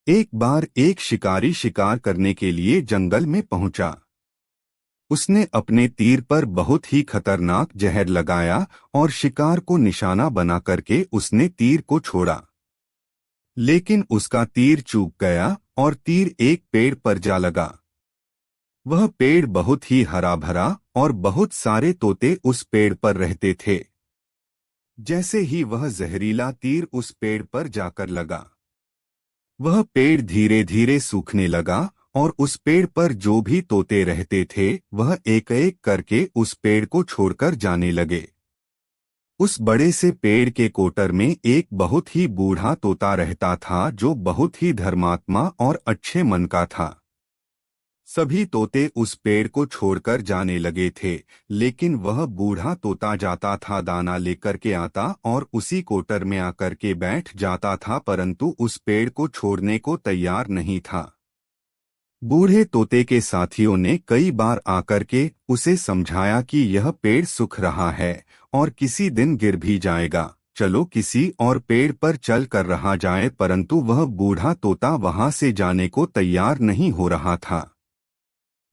एक बार एक शिकारी शिकार करने के लिए जंगल में पहुंचा। उसने अपने तीर पर बहुत ही खतरनाक जहर लगाया और शिकार को निशाना बना करके उसने तीर को छोड़ा। लेकिन उसका तीर चूक गया और तीर एक पेड़ पर जा लगा। वह पेड़ बहुत ही हरा भरा और बहुत सारे तोते उस पेड़ पर रहते थे। जैसे ही वह जहरीला तीर उस पेड़ पर जाकर लगा, वह पेड़ धीरे धीरे सूखने लगा और उस पेड़ पर जो भी तोते रहते थे वह एक एक करके उस पेड़ को छोड़कर जाने लगे। उस बड़े से पेड़ के कोटर में एक बहुत ही बूढ़ा तोता रहता था जो बहुत ही धर्मात्मा और अच्छे मन का था। सभी तोते उस पेड़ को छोड़कर जाने लगे थे, लेकिन वह बूढ़ा तोता जाता था, दाना लेकर के आता और उसी कोटर में आकर के बैठ जाता था, परंतु उस पेड़ को छोड़ने को तैयार नहीं था। बूढ़े तोते के साथियों ने कई बार आकर के उसे समझाया कि यह पेड़ सूख रहा है और किसी दिन गिर भी जाएगा, चलो किसी और पेड़ पर चल कर रहा जाए, परंतु वह बूढ़ा तोता वहां से जाने को तैयार नहीं हो रहा था।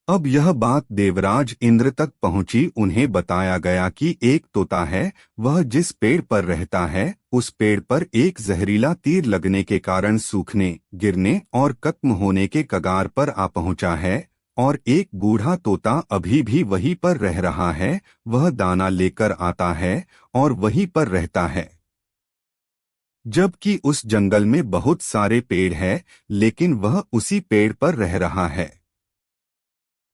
अब यह बात देवराज इंद्र तक पहुंची। उन्हें बताया गया कि एक तोता है, वह जिस पेड़ पर रहता है उस पेड़ पर एक जहरीला तीर लगने के कारण सूखने, गिरने और खत्म होने के कगार पर आ पहुंचा है, और एक बूढ़ा तोता अभी भी वहीं पर रह रहा है। वह दाना लेकर आता है और वहीं पर रहता है, जबकि उस जंगल में बहुत सारे पेड़ हैं, लेकिन वह उसी पेड़ पर रह रहा है।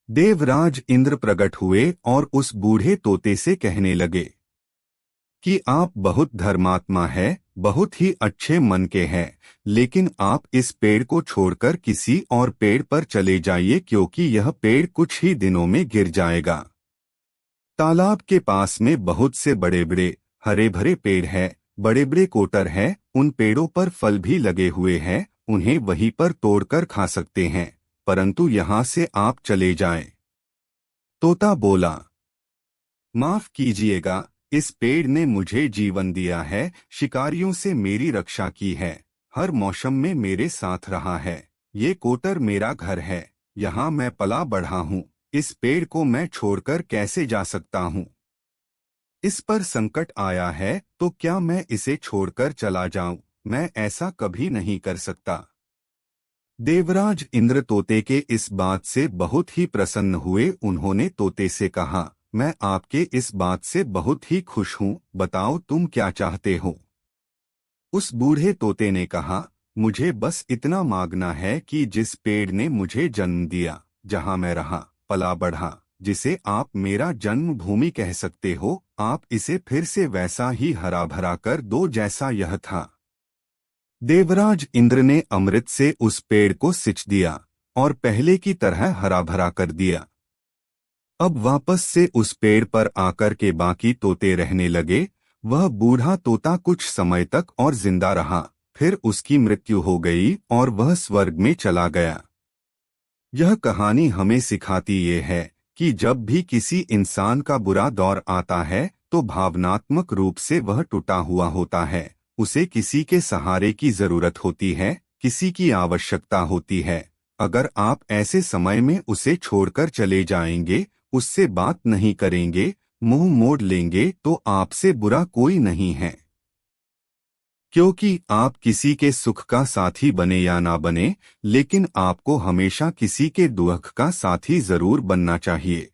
देवराज इंद्र प्रकट हुए और उस बूढ़े तोते से कहने लगे कि आप बहुत धर्मात्मा है, बहुत ही अच्छे मन के हैं, लेकिन आप इस पेड़ को छोड़कर किसी और पेड़ पर चले जाइए, क्योंकि यह पेड़ कुछ ही दिनों में गिर जाएगा। तालाब के पास में बहुत से बड़े बड़े हरे भरे पेड़ हैं, बड़े बड़े कोटर हैं, उन पेड़ों पर फल भी लगे हुए हैं, उन्हें वहीं पर तोड़कर खा सकते हैं, परंतु यहाँ से आप चले जाएं। तोता बोला, माफ कीजिएगा, इस पेड़ ने मुझे जीवन दिया है, शिकारियों से मेरी रक्षा की है, हर मौसम में मेरे साथ रहा है, ये कोटर मेरा घर है, यहाँ मैं पला बढ़ा हूँ, इस पेड़ को मैं छोड़कर कैसे जा सकता हूँ? इस पर संकट आया है तो क्या मैं इसे छोड़कर चला जाऊं? मैं ऐसा कभी नहीं कर सकता। देवराज इंद्र तोते के इस बात से बहुत ही प्रसन्न हुए। उन्होंने तोते से कहा, मैं आपके इस बात से बहुत ही खुश हूँ, बताओ तुम क्या चाहते हो? उस बूढ़े तोते ने कहा, मुझे बस इतना मांगना है कि जिस पेड़ ने मुझे जन्म दिया, जहाँ मैं रहा पला बढ़ा, जिसे आप मेरा जन्मभूमि कह सकते हो, आप इसे फिर से वैसा ही हरा भरा कर दो जैसा यह था। देवराज इंद्र ने अमृत से उस पेड़ को सिंच दिया और पहले की तरह हरा भरा कर दिया। अब वापस से उस पेड़ पर आकर के बाकी तोते रहने लगे। वह बूढ़ा तोता कुछ समय तक और जिंदा रहा, फिर उसकी मृत्यु हो गई और वह स्वर्ग में चला गया। यह कहानी हमें सिखाती ये है कि जब भी किसी इंसान का बुरा दौर आता है तो भावनात्मक रूप से वह टूटा हुआ होता है, उसे किसी के सहारे की जरूरत होती है, किसी की आवश्यकता होती है। अगर आप ऐसे समय में उसे छोड़कर चले जाएंगे, उससे बात नहीं करेंगे, मुंह मोड़ लेंगे, तो आपसे बुरा कोई नहीं है, क्योंकि आप किसी के सुख का साथी बने या ना बने, लेकिन आपको हमेशा किसी के दुख का साथी जरूर बनना चाहिए।